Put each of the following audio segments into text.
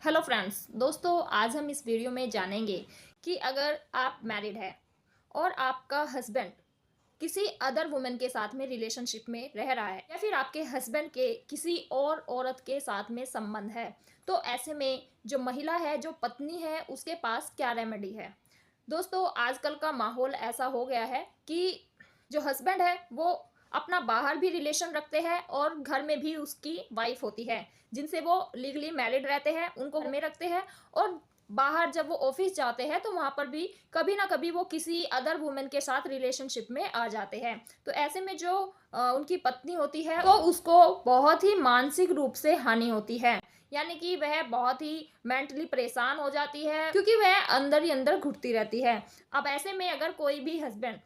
Hello friends, दोस्तों आज हम इस वीडियो में जानेंगे कि अगर आप मैरिड है और आपका हस्बैंड किसी अदर वुमेन के साथ में रिलेशनशिप में रह रहा है या फिर आपके हस्बैंड के किसी और औरत के साथ में संबंध है, तो ऐसे में जो महिला है, जो पत्नी है, उसके पास क्या रेमेडी है। दोस्तों आजकल का माहौल ऐसा हो गया है कि जो हस्बैंड है वो अपना बाहर भी रिलेशन रखते हैं और घर में भी उसकी वाइफ होती है जिनसे वो लीगली मैरिड रहते हैं, उनको घर में रखते हैं। और बाहर जब वो ऑफिस जाते हैं तो वहाँ पर भी कभी ना कभी वो किसी अदर वुमेन के साथ रिलेशनशिप में आ जाते हैं। तो ऐसे में जो उनकी पत्नी होती है तो उसको बहुत ही मानसिक रूप से हानि होती है, यानी कि वह बहुत ही मेंटली परेशान हो जाती है क्योंकि वह अंदर ही अंदर घुटती रहती है। अब ऐसे में अगर कोई भी हस्बैंड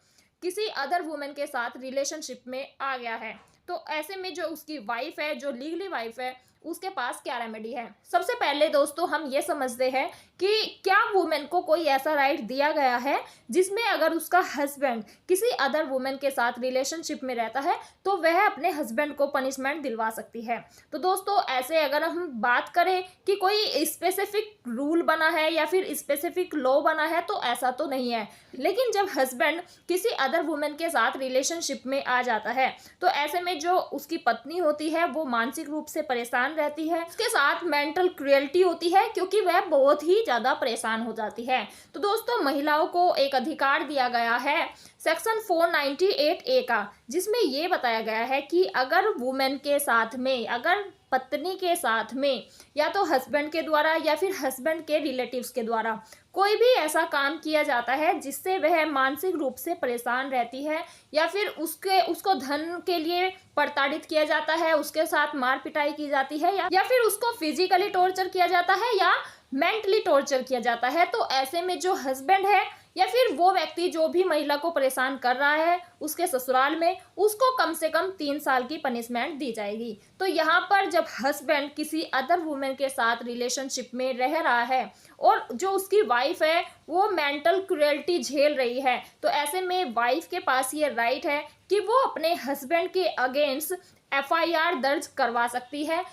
किसी अदर वुमेन के साथ रिलेशनशिप में आ गया है तो ऐसे में जो उसकी वाइफ है, जो लीगली वाइफ है, उसके पास क्या रेमेडी है। सबसे पहले दोस्तों हम ये समझते हैं कि क्या वुमेन को कोई ऐसा राइट दिया गया है जिसमें अगर उसका हस्बैंड किसी अदर वुमेन के साथ रिलेशनशिप में रहता है तो वह अपने हस्बैंड को पनिशमेंट दिलवा सकती है। तो दोस्तों ऐसे अगर हम बात करें कि कोई स्पेसिफिक रूल बना है या फिर स्पेसिफिक लॉ बना है तो ऐसा तो नहीं है। लेकिन जब हस्बैंड किसी अदर वुमेन के साथ रिलेशनशिप में आ जाता है तो ऐसे में जो उसकी पत्नी होती है वो मानसिक रूप से परेशान रहती है, उसके साथ मेंटल क्रुएल्टी होती है क्योंकि वह बहुत ही ज्यादा परेशान हो जाती है। तो दोस्तों महिलाओं को एक अधिकार दिया गया है सेक्शन 498A का, जिसमें ये बताया गया है कि अगर वुमेन के साथ में, अगर पत्नी के साथ में या तो हस्बैंड के द्वारा या फिर हस्बैंड के रिलेटिव्स के द्वारा कोई भी ऐसा काम किया जाता है जिससे वह मानसिक रूप से परेशान रहती है या फिर उसको धन के लिए प्रताड़ित किया जाता है, उसके साथ मार पिटाई की जाती है या फिर उसको फिजिकली टॉर्चर किया जाता है या मेंटली टॉर्चर किया जाता है, तो ऐसे में जो हस्बैंड है या फिर वो व्यक्ति जो भी महिला को परेशान कर रहा है उसके ससुराल में, उसको कम से कम 3 साल की पनिशमेंट दी जाएगी। तो यहाँ पर जब हस्बैंड किसी अदर वुमेन के साथ रिलेशनशिप में रह रहा है और जो उसकी वाइफ है वो मेंटल क्रुएल्टी झेल रही है, तो ऐसे में वाइफ के पास ये राइट है कि वो अपने हस्बैंड के अगेंस्ट FIR दर्ज करवा सकती है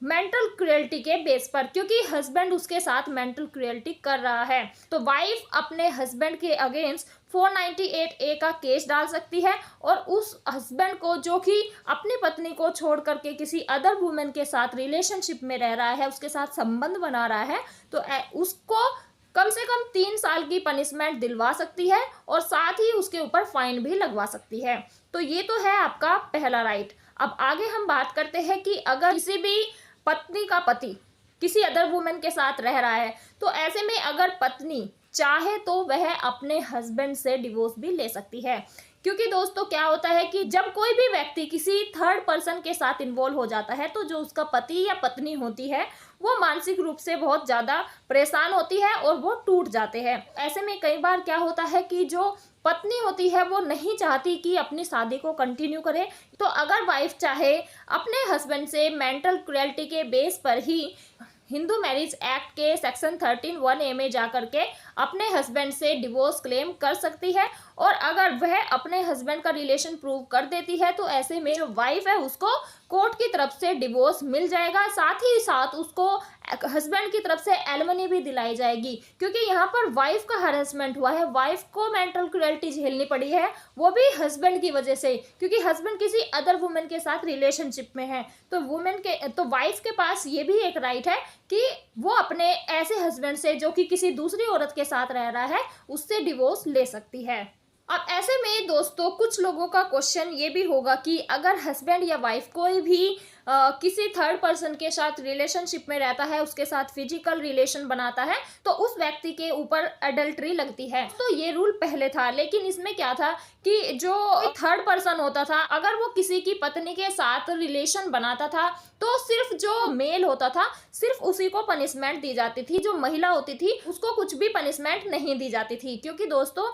मेंटल क्रुएल्टी के बेस पर, क्योंकि हस्बैंड उसके साथ मेंटल क्रुएल्टी कर रहा है। तो वाइफ अपने हस्बैंड के अगेंस्ट 498A का केस डाल सकती है और उस हस्बैंड को जो कि अपनी पत्नी को छोड़ करके किसी अदर वुमेन के साथ रिलेशनशिप में रह रहा है, उसके साथ संबंध बना रहा है, तो उसको कम से कम 3 साल की पनिशमेंट दिलवा सकती है और साथ ही उसके ऊपर फाइन भी लगवा सकती है। तो ये तो है आपका पहला राइट। अब आगे हम बात करते हैं कि अगर किसी भी पत्नी का पति किसी अदर वुमेन के साथ रह रहा है तो ऐसे में अगर पत्नी चाहे तो वह अपने हस्बैंड से डिवोर्स भी ले सकती है। क्योंकि दोस्तों क्या होता है कि जब कोई भी व्यक्ति किसी थर्ड पर्सन के साथ इन्वॉल्व हो जाता है तो जो उसका पति या पत्नी होती है वो मानसिक रूप से बहुत ज़्यादा परेशान होती है और वो टूट जाते हैं। ऐसे में कई बार क्या होता है कि जो पत्नी होती है वो नहीं चाहती कि अपनी शादी को कंटिन्यू करे, तो अगर वाइफ चाहे अपने हस्बैंड से मेंटल क्रुएल्टी के बेस पर ही हिंदू मैरिज एक्ट के सेक्शन 13(1)(a) में जाकर के अपने हस्बैंड से डिवोर्स क्लेम कर सकती है। और अगर वह अपने हस्बैंड का रिलेशन प्रूव कर देती है तो ऐसे में जो वाइफ है उसको कोर्ट की तरफ से डिवोर्स मिल जाएगा, साथ ही साथ उसको हस्बैंड की तरफ से एलिमनी भी दिलाई जाएगी, क्योंकि यहाँ पर वाइफ का हरेसमेंट हुआ है, वाइफ को मेंटल क्रुएल्टी झेलनी पड़ी है, वो भी हस्बैंड की वजह से, क्योंकि हस्बैंड किसी अदर वुमेन के साथ रिलेशनशिप में है। तो वाइफ के पास ये भी एक राइट है कि वो अपने ऐसे हस्बैंड से जो कि किसी दूसरी औरत के साथ रह रहा है उससे डिवोर्स ले सकती है। अब ऐसे में दोस्तों कुछ लोगों का क्वेश्चन ये भी होगा कि अगर हस्बैंड या वाइफ कोई भी किसी थर्ड पर्सन के साथ रिलेशनशिप में रहता है, उसके साथ फिजिकल रिलेशन बनाता है, तो उस व्यक्ति के ऊपर एडल्ट्री लगती है। तो ये रूल पहले था, लेकिन इसमें क्या था कि जो थर्ड पर्सन होता था अगर वो किसी की पत्नी के साथ रिलेशन बनाता था तो सिर्फ जो मेल होता था सिर्फ उसी को पनिशमेंट दी जाती थी, जो महिला होती थी उसको कुछ भी पनिशमेंट नहीं दी जाती थी। क्योंकि दोस्तों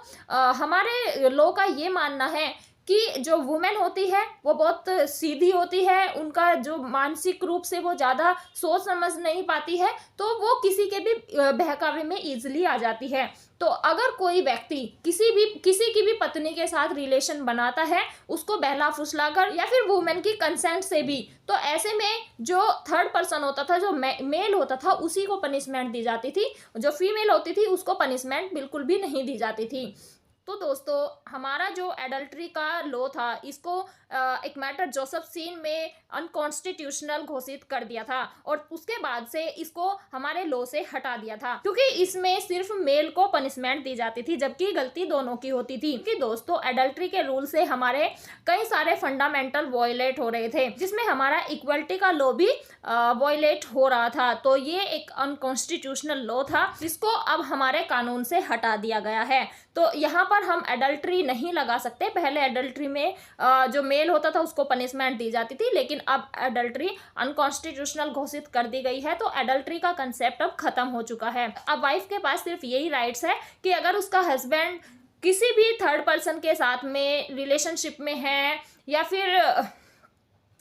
हमारे लॉ का ये मानना है कि जो वुमेन होती है वो बहुत सीधी होती है, उनका जो मानसिक रूप से वो ज़्यादा सोच समझ नहीं पाती है, तो वो किसी के भी बहकावे में ईजिली आ जाती है। तो अगर कोई व्यक्ति किसी की भी पत्नी के साथ रिलेशन बनाता है, उसको बहला फुसलाकर या फिर वुमेन की कंसेंट से भी, तो ऐसे में जो थर्ड पर्सन होता था, जो मेल होता था, उसी को पनिशमेंट दी जाती थी। जो फीमेल होती थी उसको पनिशमेंट बिल्कुल भी नहीं दी जाती थी। तो दोस्तों, हमारा जो एडल्ट्री का लॉ था, इसको एक मैटर जोसेफ सीन में अनकॉन्स्टिट्यूशनल घोषित कर दिया था और उसके बाद से इसको हमारे लॉ से हटा दिया था, क्योंकि इसमें सिर्फ मेल को पनिशमेंट दी जाती थी, जबकि गलती दोनों की होती थी। क्योंकि दोस्तों, एडल्ट्री के रूल से हमारे कई सारे फंडामेंटल वॉयलेट हो रहे थे, जिसमें हमारा इक्वलिटी का लॉ भी वॉयलेट हो रहा था। तो ये एक अनकॉन्स्टिट्यूशनल लॉ था, जिसको अब हमारे कानून से हटा दिया गया है। तो यहाँ पर हम एडल्ट्री नहीं लगा सकते। पहले एडल्ट्री में जो मेल होता था उसको पनिशमेंट दी जाती थी, लेकिन अब एडल्ट्री अनकॉन्स्टिट्यूशनल घोषित कर दी गई है, तो एडल्ट्री का कंसेप्ट अब खत्म हो चुका है। अब वाइफ के पास सिर्फ यही राइट्स है कि अगर उसका हस्बैंड किसी भी थर्ड पर्सन के साथ में रिलेशनशिप में है या फिर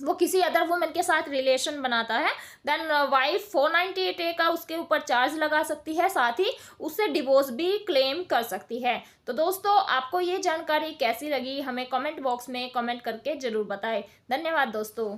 वो किसी अदर वुमेन के साथ रिलेशन बनाता है, देन वाइफ 498A का उसके ऊपर चार्ज लगा सकती है, साथ ही उससे डिवोर्स भी क्लेम कर सकती है। तो दोस्तों, आपको ये जानकारी कैसी लगी हमें कमेंट बॉक्स में कमेंट करके जरूर बताएं। धन्यवाद दोस्तों।